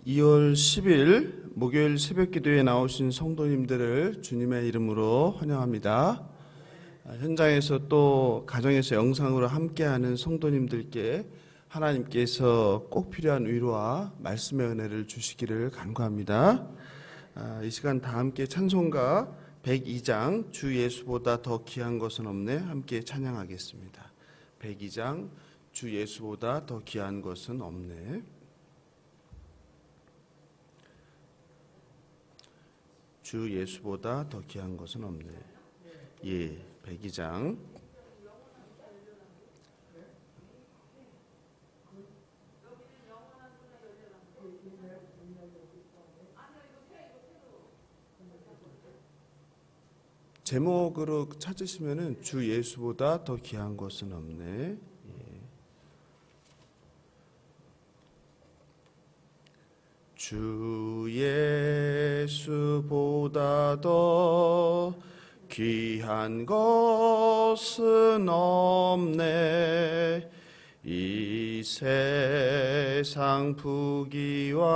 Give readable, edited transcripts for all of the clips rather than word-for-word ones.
2월 10일 목요일 새벽 기도에 나오신 성도님들을 주님의 이름으로 환영합니다. 현장에서 또 가정에서 영상으로 함께하는 성도님들께 하나님께서 꼭 필요한 위로와 말씀의 은혜를 주시기를 간구합니다. 이 시간 다 함께 찬송가 102장 주 예수보다 더 귀한 것은 없네 함께 찬양하겠습니다. 102장 주 예수보다 더 귀한 것은 없네. 주 예수보다 더 귀한 것은 없네. 예, 102장. 제목으로 찾으시면은 주 예수보다 더 귀한 것은 없네. 주 예수보다 더 귀한 것은 없네. 이 세상 부귀와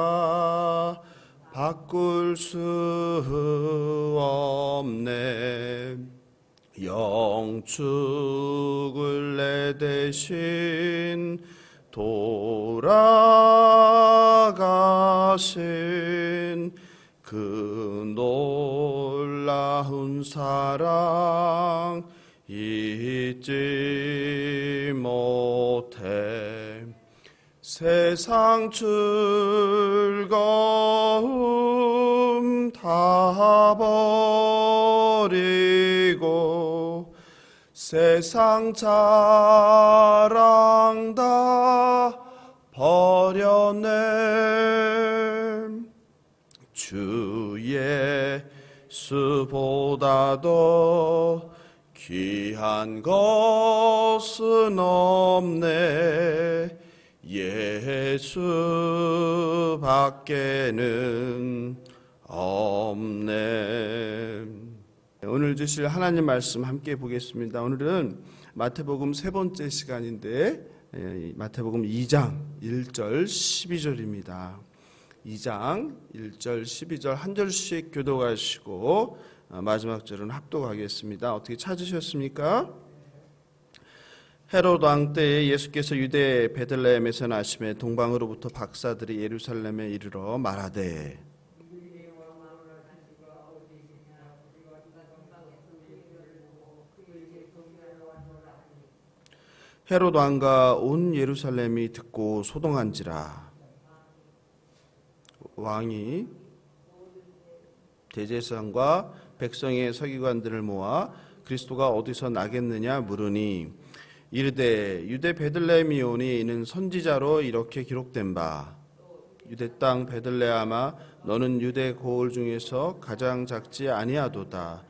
바꿀 수 없네. 영축을 내 대신 돌아가신 그 놀라운 사랑 잊지 못해. 세상 즐거움 다 버리고 세상 자랑 다 버렸네. 주 예수보다도 귀한 것은 없네. 예수밖에는 없네. 오늘 주실 하나님 말씀 함께 보겠습니다. 오늘은 마태복음 세 번째 시간인데 마태복음 2장 1절 12절입니다. 2장 1절 12절 한 절씩 교독하시고 마지막 절은 합독하겠습니다. 어떻게 찾으셨습니까? 헤롯 왕 때에 예수께서 유대 베들레헴에서 나심에 동방으로부터 박사들이 예루살렘에 이르러 말하되 헤롯 왕과 온 예루살렘이 듣고 소동한지라. 왕이 대제사장과 백성의 서기관들을 모아 그리스도가 어디서 나겠느냐 물으니 이르되 유대 베들레헴이오니 이는 선지자로 이렇게 기록된 바 유대 땅 베들레헴아 너는 유대 고을 중에서 가장 작지 아니하도다.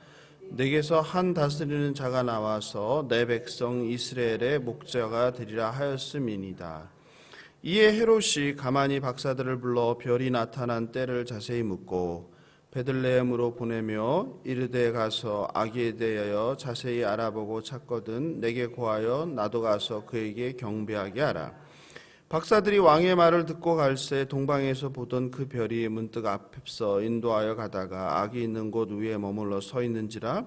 내게서 한 다스리는 자가 나와서 내 백성 이스라엘의 목자가 되리라 하였음이니이다. 이에 헤롯이 가만히 박사들을 불러 별이 나타난 때를 자세히 묻고 베들레헴으로 보내며 이르되 가서 아기에 대하여 자세히 알아보고 찾거든 내게 고하여 나도 가서 그에게 경배하게 하라. 박사들이 왕의 말을 듣고 갈새 동방에서 보던 그 별이 문득 앞서 인도하여 가다가 아기 있는 곳 위에 머물러 서 있는지라.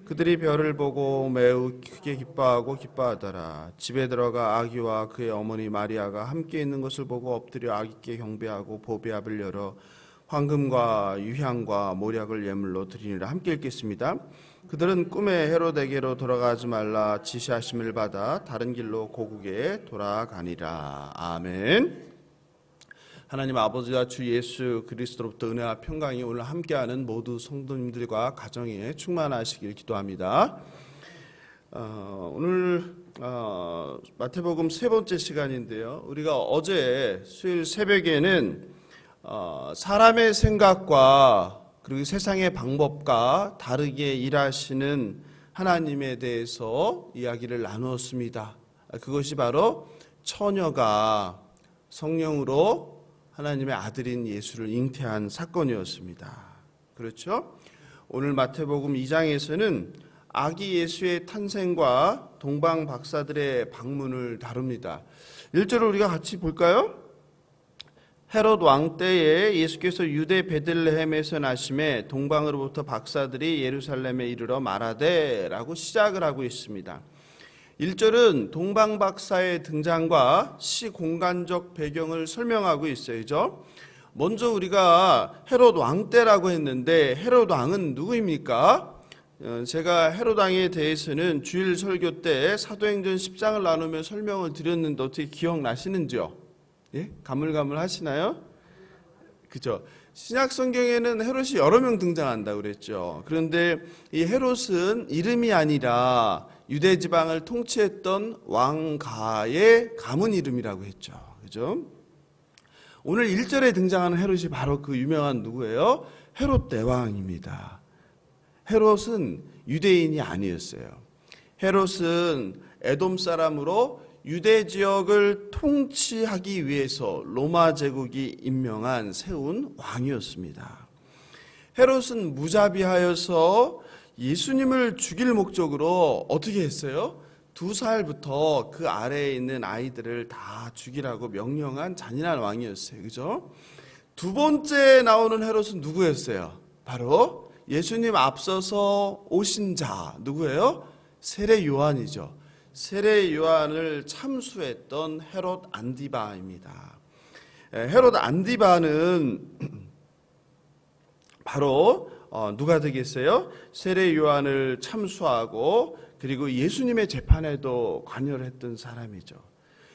그들이 별을 보고 매우 크게 기뻐하더라. 집에 들어가 아기와 그의 어머니 마리아가 함께 있는 것을 보고 엎드려 아기께 경배하고 보배압을 열어 황금과 유향과 모략을 예물로 드리니라. 함께 읽겠습니다. 그들은 꿈에 헤롯에게로 돌아가지 말라 지시하심을 받아 다른 길로 고국에 돌아가니라. 아멘. 하나님 아버지와 주 예수 그리스도로부터 은혜와 평강이 오늘 함께하는 모두 성도님들과 가정에 충만하시길 기도합니다. 오늘 마태복음 세 번째 시간인데요. 우리가 어제 수요일 새벽에는 사람의 생각과 그리고 세상의 방법과 다르게 일하시는 하나님에 대해서 이야기를 나누었습니다. 그것이 바로 처녀가 성령으로 하나님의 아들인 예수를 잉태한 사건이었습니다. 그렇죠? 오늘 마태복음 2장에서는 아기 예수의 탄생과 동방 박사들의 방문을 다룹니다. 1절을 우리가 같이 볼까요? 헤롯 왕 때에 예수께서 유대 베들레헴에서 나심에 동방으로부터 박사들이 예루살렘에 이르러 말하되라고 시작을 하고 있습니다. 1절은 동방 박사의 등장과 시 공간적 배경을 설명하고 있어야죠. 먼저 우리가 헤롯 왕 때라고 했는데 헤롯 왕은 누구입니까? 제가 헤롯 왕에 대해서는 주일 설교 때 사도행전 10장을 나누며 설명을 드렸는데 어떻게 기억나시는지요? 예? 가물가물 하시나요? 그죠? 신약 성경에는 헤롯이 여러 명 등장한다고 그랬죠. 그런데 이 헤롯은 이름이 아니라 유대 지방을 통치했던 왕가의 가문 이름이라고 했죠. 그죠? 오늘 1절에 등장하는 헤롯이 바로 그 유명한 누구예요? 헤롯 대왕입니다. 헤롯은 유대인이 아니었어요. 헤롯은 에돔 사람으로 유대 지역을 통치하기 위해서 로마 제국이 세운 왕이었습니다. 헤롯은 무자비하여서 예수님을 죽일 목적으로 어떻게 했어요? 2살부터 그 아래에 있는 아이들을 다 죽이라고 명령한 잔인한 왕이었어요. 그죠? 두 번째 나오는 헤롯은 누구였어요? 바로 예수님 앞서서 오신 자 누구예요? 세례 요한이죠. 세례 요한을 참수했던 헤롯 안디바입니다. 헤롯 안디바는 바로 누가 되겠어요? 세례 요한을 참수하고 그리고 예수님의 재판에도 관여를 했던 사람이죠.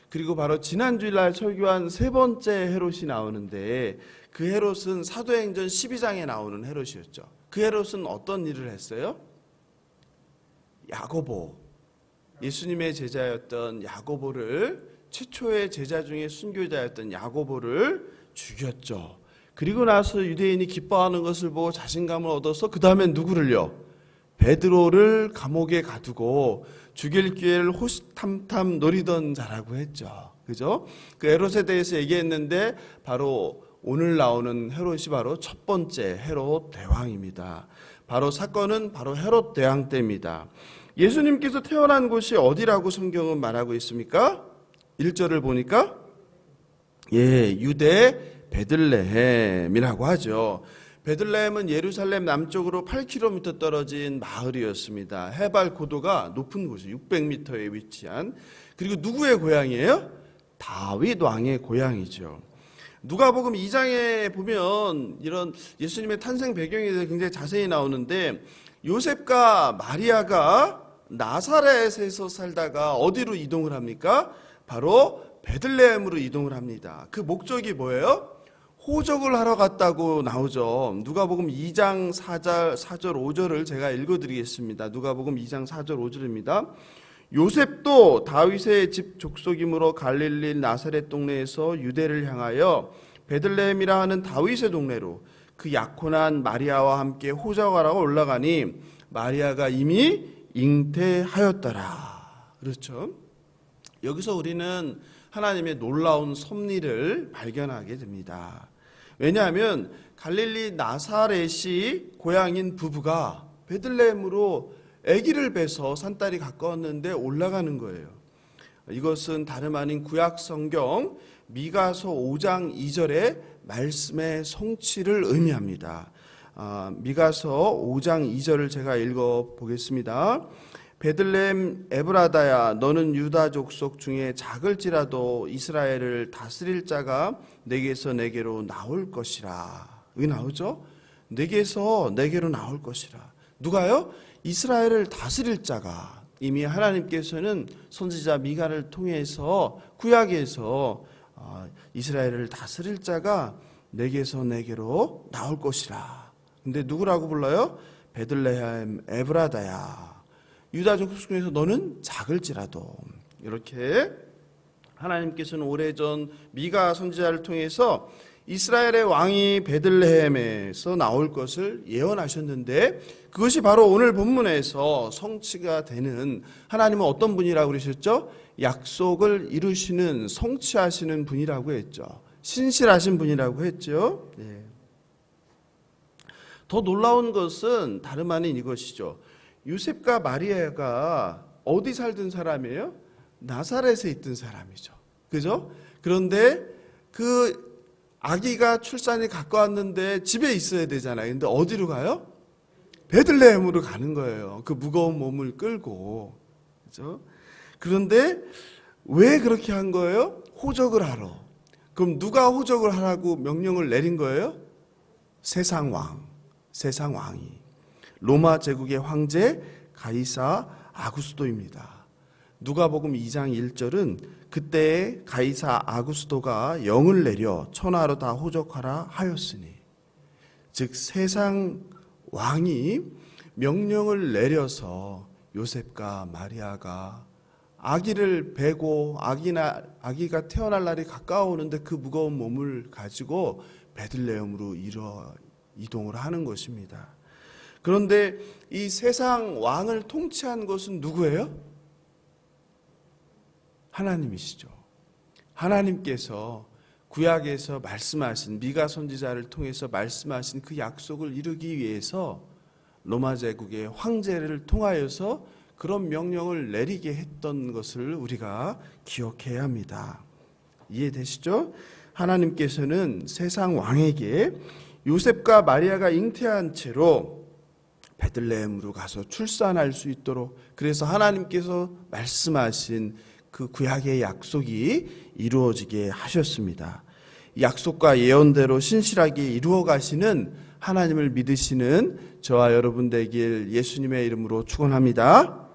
그리고 바로 지난 주일날 설교한 세 번째 헤롯이 나오는데 그 헤롯은 사도행전 12장에 나오는 헤롯이었죠. 그 헤롯은 어떤 일을 했어요? 야고보, 예수님의 제자였던 야고보를, 최초의 제자 중에 순교자였던 야고보를 죽였죠. 그리고 나서 유대인이 기뻐하는 것을 보고 자신감을 얻어서 그 다음엔 누구를요? 베드로를 감옥에 가두고 죽일 기회를 호시탐탐 노리던 자라고 했죠. 그죠? 그 헤롯에 대해서 얘기했는데 바로 오늘 나오는 헤롯이 바로 첫 번째 헤롯 대왕입니다. 바로 사건은 바로 헤롯 대왕 때입니다. 예수님께서 태어난 곳이 어디라고 성경은 말하고 있습니까? 1절을 보니까 유대 베들레헴이라고 하죠. 베들레헴은 예루살렘 남쪽으로 8km 떨어진 마을이었습니다. 해발 고도가 높은 곳이에요. 600m에 위치한. 그리고 누구의 고향이에요? 다윗 왕의 고향이죠. 누가복음 2장에 보면 이런 예수님의 탄생 배경에 대해서 굉장히 자세히 나오는데 요셉과 마리아가 나사렛에서 살다가 어디로 이동을 합니까? 바로 베들레헴으로 이동을 합니다. 그 목적이 뭐예요? 호적을 하러 갔다고 나오죠. 누가복음 2장 4절 5절을 제가 읽어드리겠습니다. 누가복음 2장 4절 5절입니다. 요셉도 다윗의 집 족속이므로 갈릴리 나사렛 동네에서 유대를 향하여 베들레헴이라 하는 다윗의 동네로 그 약혼한 마리아와 함께 호적하라고 올라가니 마리아가 이미 잉태하였더라. 그렇죠? 여기서 우리는 하나님의 놀라운 섭리를 발견하게 됩니다. 왜냐하면 갈릴리 나사렛이 고향인 부부가 베들레헴으로 아기를 빼서 산딸이 가까웠는데 올라가는 거예요. 이것은 다름 아닌 구약 성경 미가서 5장 2절의 말씀의 성취를 의미합니다. 미가서 5장 2절을 제가 읽어보겠습니다. 베들레헴 에브라다야 너는 유다 족속 중에 작을지라도 이스라엘을 다스릴 자가 내게서 내게로 나올 것이라. 여기 나오죠? 내게서 내게로 나올 것이라. 누가요? 이스라엘을 다스릴 자가. 이미 하나님께서는 선지자 미가를 통해서 구약에서 이스라엘을 다스릴 자가 내게서 내게로 나올 것이라. 근데 누구라고 불러요? 베들레헴 에브라다야. 유다 족속 중에서 너는 작을지라도. 이렇게 하나님께서는 오래전 미가 선지자를 통해서 이스라엘의 왕이 베들레헴에서 나올 것을 예언하셨는데 그것이 바로 오늘 본문에서 성취가 되는, 하나님은 어떤 분이라고 그러셨죠? 약속을 이루시는, 성취하시는 분이라고 했죠. 신실하신 분이라고 했죠. 네. 더 놀라운 것은 다름 아닌 이것이죠. 요셉과 마리아가 어디 살던 사람이에요? 나사렛에 있던 사람이죠. 그죠? 그런데 그 아기가 출산이 가까웠는데 집에 있어야 되잖아요. 근데 어디로 가요? 베들레헴으로 가는 거예요. 그 무거운 몸을 끌고. 그죠? 그런데 왜 그렇게 한 거예요? 호적을 하러. 그럼 누가 호적을 하라고 명령을 내린 거예요? 세상 왕이. 로마 제국의 황제 가이사 아구스도입니다. 누가복음 2장 1절은 그때 가이사 아구스도가 영을 내려 천하로 다 호적하라 하였으니, 즉 세상 왕이 명령을 내려서 요셉과 마리아가 아기를 베고 아기가 태어날 날이 가까워오는데 그 무거운 몸을 가지고 베들레헴으로 이동을 하는 것입니다. 그런데 이 세상 왕을 통치한 것은 누구예요? 하나님이시죠. 하나님께서 구약에서 말씀하신, 미가 선지자를 통해서 말씀하신 그 약속을 이루기 위해서 로마 제국의 황제를 통하여서 그런 명령을 내리게 했던 것을 우리가 기억해야 합니다. 이해되시죠? 하나님께서는 세상 왕에게 요셉과 마리아가 잉태한 채로 베들레헴으로 가서 출산할 수 있도록, 그래서 하나님께서 말씀하신 그 구약의 약속이 이루어지게 하셨습니다. 약속과 예언대로 신실하게 이루어 가시는 하나님을 믿으시는 저와 여러분 되길 예수님의 이름으로 축원합니다.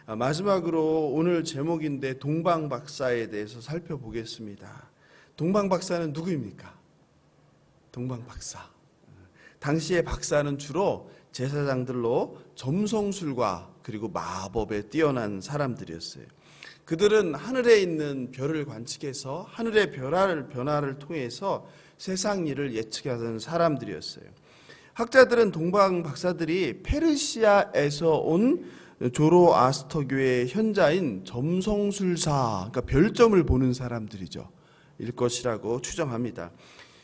마지막으로 오늘 제목인데 동방박사에 대해서 살펴보겠습니다. 동방박사는 누구입니까? 동방박사. 당시의 박사는 주로 제사장들로 점성술과 그리고 마법에 뛰어난 사람들이었어요. 그들은 하늘에 있는 별을 관측해서 하늘의 변화를 통해서 세상 일을 예측하던 사람들이었어요. 학자들은 동방 박사들이 페르시아에서 온 조로아스터교의 현자인 점성술사, 그러니까 별점을 보는 사람들이죠. 일 것이라고 추정합니다.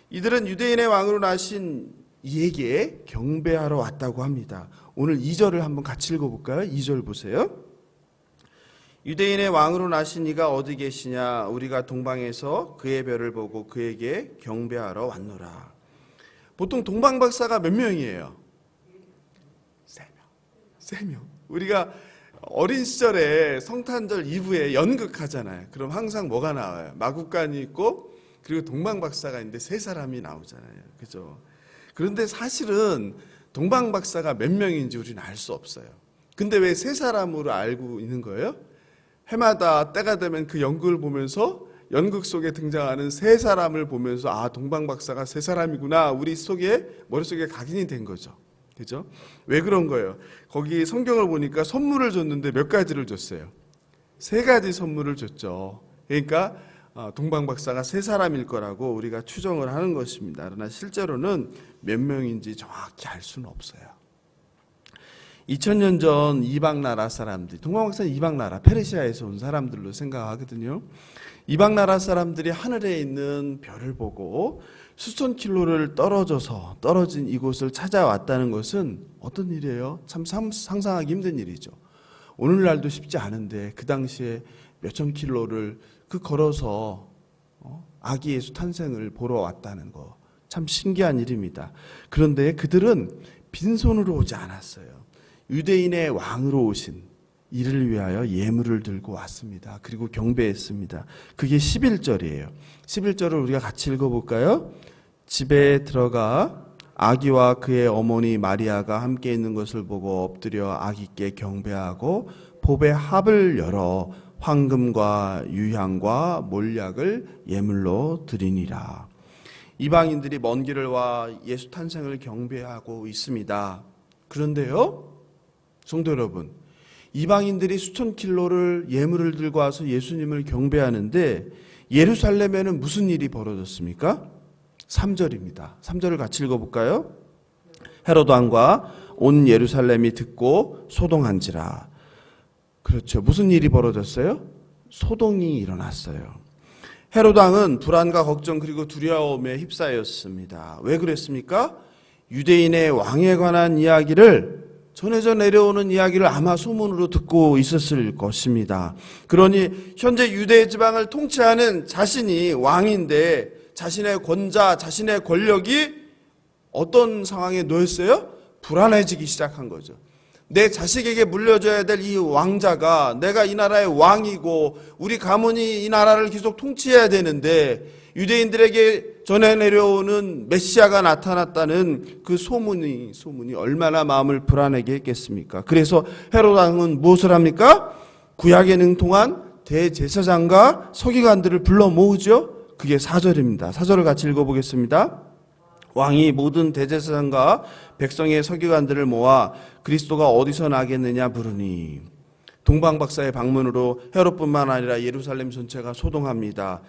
이들은 유대인의 왕으로 나신 이에게 경배하러 왔다고 합니다. 오늘 2절을 한번 같이 읽어볼까요? 2절 보세요. 유대인의 왕으로 나신 이가 어디 계시냐? 우리가 동방에서 그의 별을 보고 그에게 경배하러 왔노라. 보통 동방박사가 몇 명이에요? 3명. 우리가 어린 시절에 성탄절 2부에 연극하잖아요. 그럼 항상 뭐가 나와요? 마구간이 있고 그리고 동방박사가 있는데 3사람이 나오잖아요. 그죠? 그런데 사실은 동방박사가 몇 명인지 우리는 알 수 없어요. 근데 왜 3사람으로 알고 있는 거예요? 해마다 때가 되면 그 연극을 보면서 연극 속에 등장하는 3사람을 보면서 아, 동방박사가 3사람이구나, 우리 머릿속에 각인이 된 거죠. 그죠? 왜 그런 거예요? 거기 성경을 보니까 선물을 줬는데 몇 가지를 줬어요? 3가지 선물을 줬죠. 그러니까 동방박사가 3사람일 거라고 우리가 추정을 하는 것입니다. 그러나 실제로는 몇 명인지 정확히 알 수는 없어요. 2000년 전 이방나라 사람들, 동방박사는 이방나라, 페르시아에서 온 사람들로 생각하거든요. 이방나라 사람들이 하늘에 있는 별을 보고 수천 킬로를 떨어진 이곳을 찾아왔다는 것은 어떤 일이에요? 참 상상하기 힘든 일이죠. 오늘날도 쉽지 않은데 그 당시에 몇천 킬로를 걸어서 아기 예수 탄생을 보러 왔다는 거 참 신기한 일입니다. 그런데 그들은 빈손으로 오지 않았어요. 유대인의 왕으로 오신 이를 위하여 예물을 들고 왔습니다. 그리고 경배했습니다. 그게 11절이에요. 11절을 우리가 같이 읽어볼까요? 집에 들어가 아기와 그의 어머니 마리아가 함께 있는 것을 보고 엎드려 아기께 경배하고 보배 합을 열어 황금과 유향과 몰약을 예물로 드리니라. 이방인들이 먼 길을 와 예수 탄생을 경배하고 있습니다. 그런데요, 성도 여러분, 이방인들이 수천 킬로를 예물을 들고 와서 예수님을 경배하는데 예루살렘에는 무슨 일이 벌어졌습니까? 3절입니다. 3절을 같이 읽어볼까요? 헤롯 왕과 온 예루살렘이 듣고 소동한지라. 그렇죠. 무슨 일이 벌어졌어요? 소동이 일어났어요. 헤롯 왕은 불안과 걱정 그리고 두려움에 휩싸였습니다. 왜 그랬습니까? 유대인의 왕에 관한 이야기를, 전해져 내려오는 이야기를 아마 소문으로 듣고 있었을 것입니다. 그러니 현재 유대 지방을 통치하는 자신이 왕인데 자신의 권자, 자신의 권력이 어떤 상황에 놓였어요? 불안해지기 시작한 거죠. 내 자식에게 물려줘야 될 이 왕자가, 내가 이 나라의 왕이고 우리 가문이 이 나라를 계속 통치해야 되는데 유대인들에게 전해 내려오는 메시아가 나타났다는 그 소문이 얼마나 마음을 불안하게 했겠습니까? 그래서 헤롯 왕은 무엇을 합니까? 구약에 능통한 대제사장과 서기관들을 불러 모으죠. 그게 4절입니다. 4절을 같이 읽어보겠습니다. 왕이 모든 대제사장과 백성의 서기관들을 모아 그리스도가 어디서 나겠느냐 부르니, 동방박사의 방문으로 헤롯뿐만 아니라 예루살렘 전체가 소동합니다.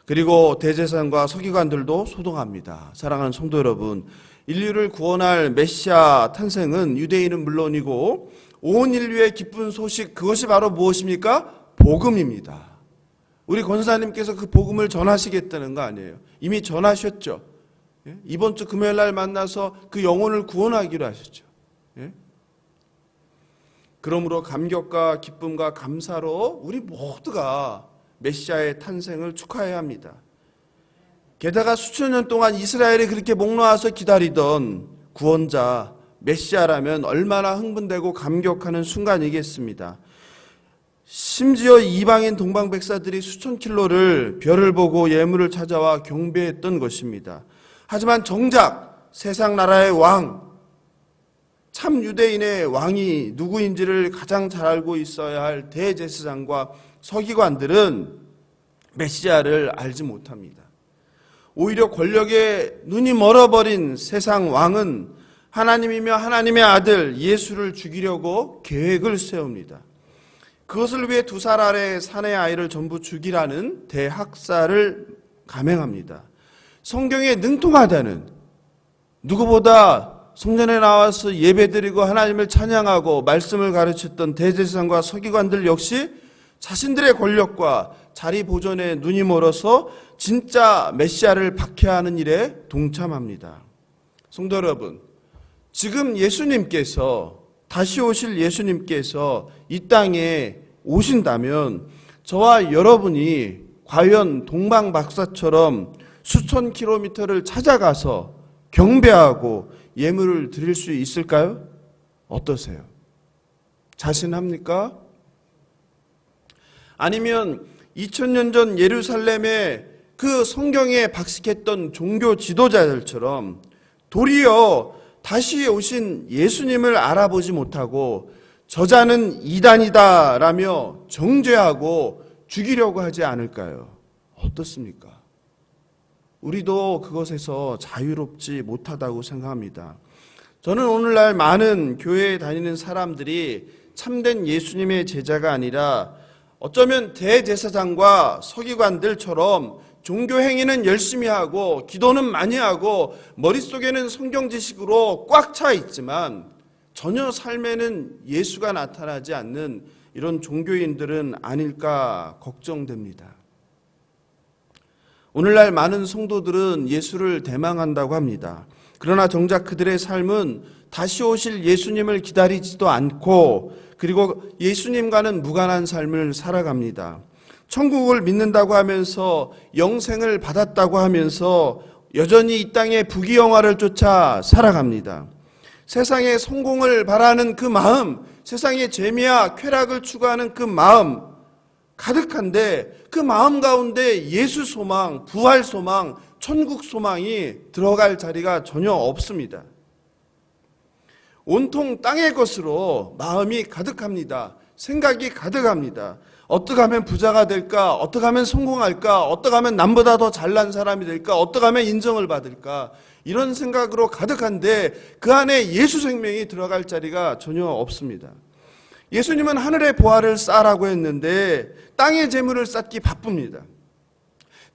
그리고 대제사장과 서기관들도 소동합니다. 사랑하는 성도 여러분, 인류를 구원할 메시아 탄생은 유대인은 물론이고 온 인류의 기쁜 소식, 그것이 바로 무엇입니까? 복음입니다. 우리 권사님께서 그 복음을 전하시겠다는 거 아니에요. 이미 전하셨죠. 이번 주 금요일 날 만나서 그 영혼을 구원하기로 하셨죠. 그러므로 감격과 기쁨과 감사로 우리 모두가 메시아의 탄생을 축하해야 합니다. 게다가 수천 년 동안 이스라엘이 그렇게 목 놓아서 기다리던 구원자 메시아라면 얼마나 흥분되고 감격하는 순간이겠습니다. 심지어 이방인 동방백사들이 수천 킬로를 별을 보고 예물을 찾아와 경배했던 것입니다. 하지만 정작 세상 나라의 왕, 참 유대인의 왕이 누구인지를 가장 잘 알고 있어야 할 대제사장과 서기관들은 메시아를 알지 못합니다. 오히려 권력에 눈이 멀어버린 세상 왕은 하나님이며 하나님의 아들 예수를 죽이려고 계획을 세웁니다. 그것을 위해 2살 아래 사내 아이를 전부 죽이라는 대학살을 감행합니다. 성경에 능통하다는, 누구보다 성전에 나와서 예배드리고 하나님을 찬양하고 말씀을 가르쳤던 대제사장과 서기관들 역시 자신들의 권력과 자리 보존에 눈이 멀어서 진짜 메시아를 박해하는 일에 동참합니다. 성도 여러분, 지금 예수님께서, 다시 오실 예수님께서 이 땅에 오신다면 저와 여러분이 과연 동방박사처럼 수천 킬로미터를 찾아가서 경배하고 예물을 드릴 수 있을까요? 어떠세요? 자신합니까? 아니면 2000년 전 예루살렘에 그 성경에 박식했던 종교 지도자들처럼 도리어 다시 오신 예수님을 알아보지 못하고 저자는 이단이다라며 정죄하고 죽이려고 하지 않을까요? 어떻습니까? 우리도 그것에서 자유롭지 못하다고 생각합니다. 저는 오늘날 많은 교회에 다니는 사람들이 참된 예수님의 제자가 아니라 어쩌면 대제사장과 서기관들처럼 종교 행위는 열심히 하고 기도는 많이 하고 머릿속에는 성경 지식으로 꽉 차 있지만 전혀 삶에는 예수가 나타나지 않는 이런 종교인들은 아닐까 걱정됩니다. 오늘날 많은 성도들은 예수를 대망한다고 합니다. 그러나 정작 그들의 삶은 다시 오실 예수님을 기다리지도 않고 그리고 예수님과는 무관한 삶을 살아갑니다. 천국을 믿는다고 하면서 영생을 받았다고 하면서 여전히 이 땅의 부귀영화를 쫓아 살아갑니다. 세상의 성공을 바라는 그 마음, 세상의 재미와 쾌락을 추구하는 그 마음 가득한데 그 마음 가운데 예수 소망, 부활 소망, 천국 소망이 들어갈 자리가 전혀 없습니다. 온통 땅의 것으로 마음이 가득합니다. 생각이 가득합니다. 어떻게 하면 부자가 될까? 어떻게 하면 성공할까? 어떻게 하면 남보다 더 잘난 사람이 될까? 어떻게 하면 인정을 받을까? 이런 생각으로 가득한데 그 안에 예수 생명이 들어갈 자리가 전혀 없습니다. 예수님은 하늘의 보화를 쌓으라고 했는데 땅의 재물을 쌓기 바쁩니다.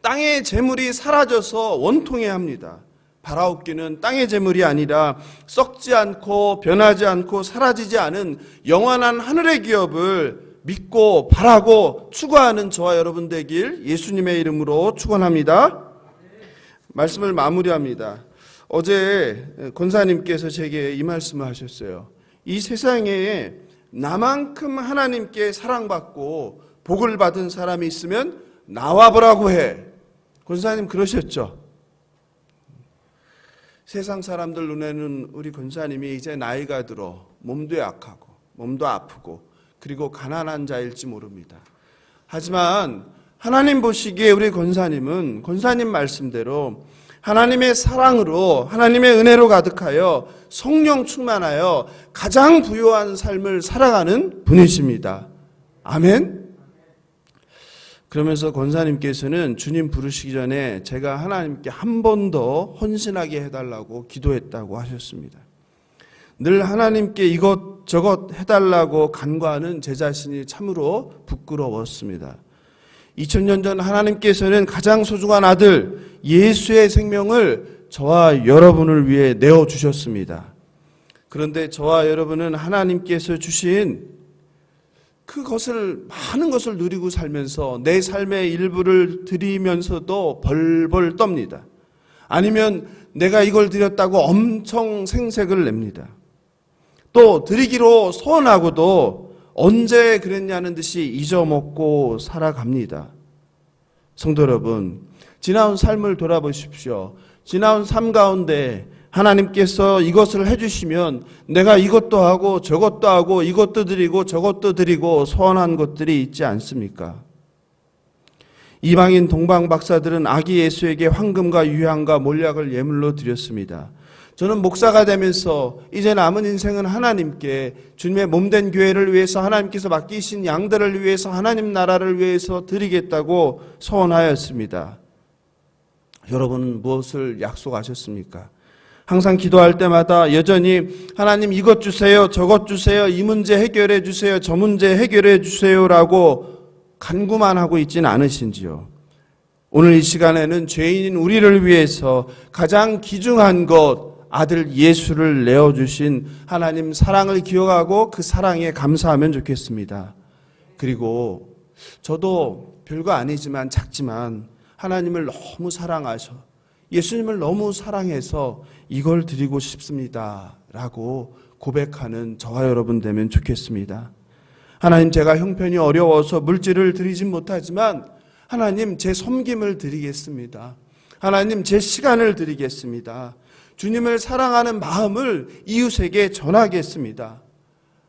땅의 재물이 사라져서 원통해합니다. 바라옵기는 땅의 재물이 아니라 썩지 않고 변하지 않고 사라지지 않은 영원한 하늘의 기업을 믿고 바라고 추구하는 저와 여러분 되길 예수님의 이름으로 축원합니다. 말씀을 마무리합니다. 어제 권사님께서 제게 이 말씀을 하셨어요. 이 세상에 나만큼 하나님께 사랑받고 복을 받은 사람이 있으면 나와보라고 해. 권사님 그러셨죠? 세상 사람들 눈에는 우리 권사님이 이제 나이가 들어 몸도 약하고 몸도 아프고 그리고 가난한 자일지 모릅니다. 하지만 하나님 보시기에 우리 권사님은 권사님 말씀대로 하나님의 사랑으로 하나님의 은혜로 가득하여 성령 충만하여 가장 부요한 삶을 살아가는 분이십니다. 아멘. 그러면서 권사님께서는 주님 부르시기 전에 제가 하나님께 한 번 더 헌신하게 해달라고 기도했다고 하셨습니다. 늘 하나님께 이것저것 해달라고 간구하는 제 자신이 참으로 부끄러웠습니다. 2000년 전 하나님께서는 가장 소중한 아들 예수의 생명을 저와 여러분을 위해 내어주셨습니다. 그런데 저와 여러분은 하나님께서 주신 그것을 많은 것을 누리고 살면서 내 삶의 일부를 드리면서도 벌벌 떱니다. 아니면 내가 이걸 드렸다고 엄청 생색을 냅니다. 또 드리기로 소원하고도 언제 그랬냐는 듯이 잊어먹고 살아갑니다. 성도 여러분, 지나온 삶을 돌아보십시오. 지나온 삶 가운데 하나님께서 이것을 해주시면 내가 이것도 하고 저것도 하고 이것도 드리고 저것도 드리고 소원한 것들이 있지 않습니까? 이방인 동방 박사들은 아기 예수에게 황금과 유향과 몰약을 예물로 드렸습니다. 저는 목사가 되면서 이제 남은 인생은 하나님께 주님의 몸된 교회를 위해서 하나님께서 맡기신 양들을 위해서 하나님 나라를 위해서 드리겠다고 소원하였습니다. 여러분은 무엇을 약속하셨습니까? 항상 기도할 때마다 여전히 하나님 이것 주세요, 저것 주세요, 이 문제 해결해 주세요, 저 문제 해결해 주세요라고 간구만 하고 있지는 않으신지요? 오늘 이 시간에는 죄인인 우리를 위해서 가장 귀중한 것, 아들 예수를 내어주신 하나님 사랑을 기억하고 그 사랑에 감사하면 좋겠습니다. 그리고 저도 별거 아니지만 작지만 하나님을 너무 사랑하셔 예수님을 너무 사랑해서 이걸 드리고 싶습니다 라고 고백하는 저와 여러분 되면 좋겠습니다. 하나님, 제가 형편이 어려워서 물질을 드리진 못하지만 하나님, 제 섬김을 드리겠습니다. 하나님, 제 시간을 드리겠습니다. 주님을 사랑하는 마음을 이웃에게 전하겠습니다.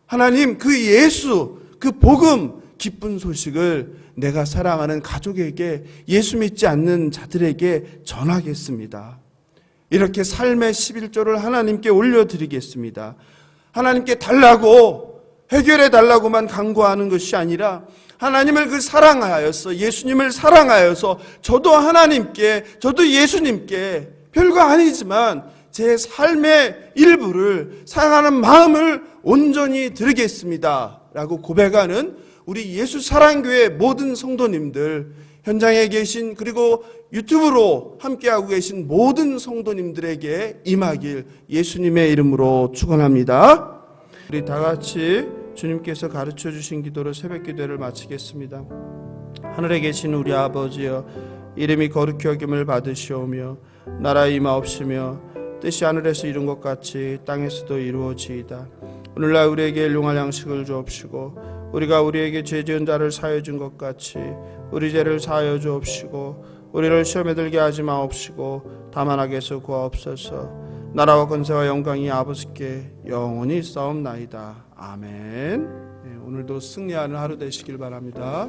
하나님, 그 예수, 그 복음, 기쁜 소식을 내가 사랑하는 가족에게, 예수 믿지 않는 자들에게 전하겠습니다. 이렇게 삶의 11조를 하나님께 올려드리겠습니다. 하나님께 달라고, 해결해 달라고만 간구하는 것이 아니라 하나님을 그 사랑하여서, 예수님을 사랑하여서 저도 하나님께, 저도 예수님께 별거 아니지만 제 삶의 일부를 사랑하는 마음을 온전히 드리겠습니다 라고 고백하는 우리 예수 사랑교회 모든 성도님들, 현장에 계신 그리고 유튜브로 함께하고 계신 모든 성도님들에게 임하길 예수님의 이름으로 축원합니다. 우리 다 같이 주님께서 가르쳐 주신 기도로 새벽 기도를 마치겠습니다. 하늘에 계신 우리 아버지여, 이름이 거룩히 여김을 받으시오며 나라 임하옵시며 뜻이 하늘에서 이룬 것 같이 땅에서도 이루어지이다. 오늘날 우리에게 일용할 양식을 주옵시고 우리가 우리에게 죄 지은 자를 사하여 준 것 같이 우리 죄를 사하여 주옵시고 우리를 시험에 들게 하지 마옵시고 다만 악에서 구하옵소서. 나라와 권세와 영광이 아버지께 영원히 있사옵나이다. 아멘. 오늘도 승리하는 하루 되시길 바랍니다.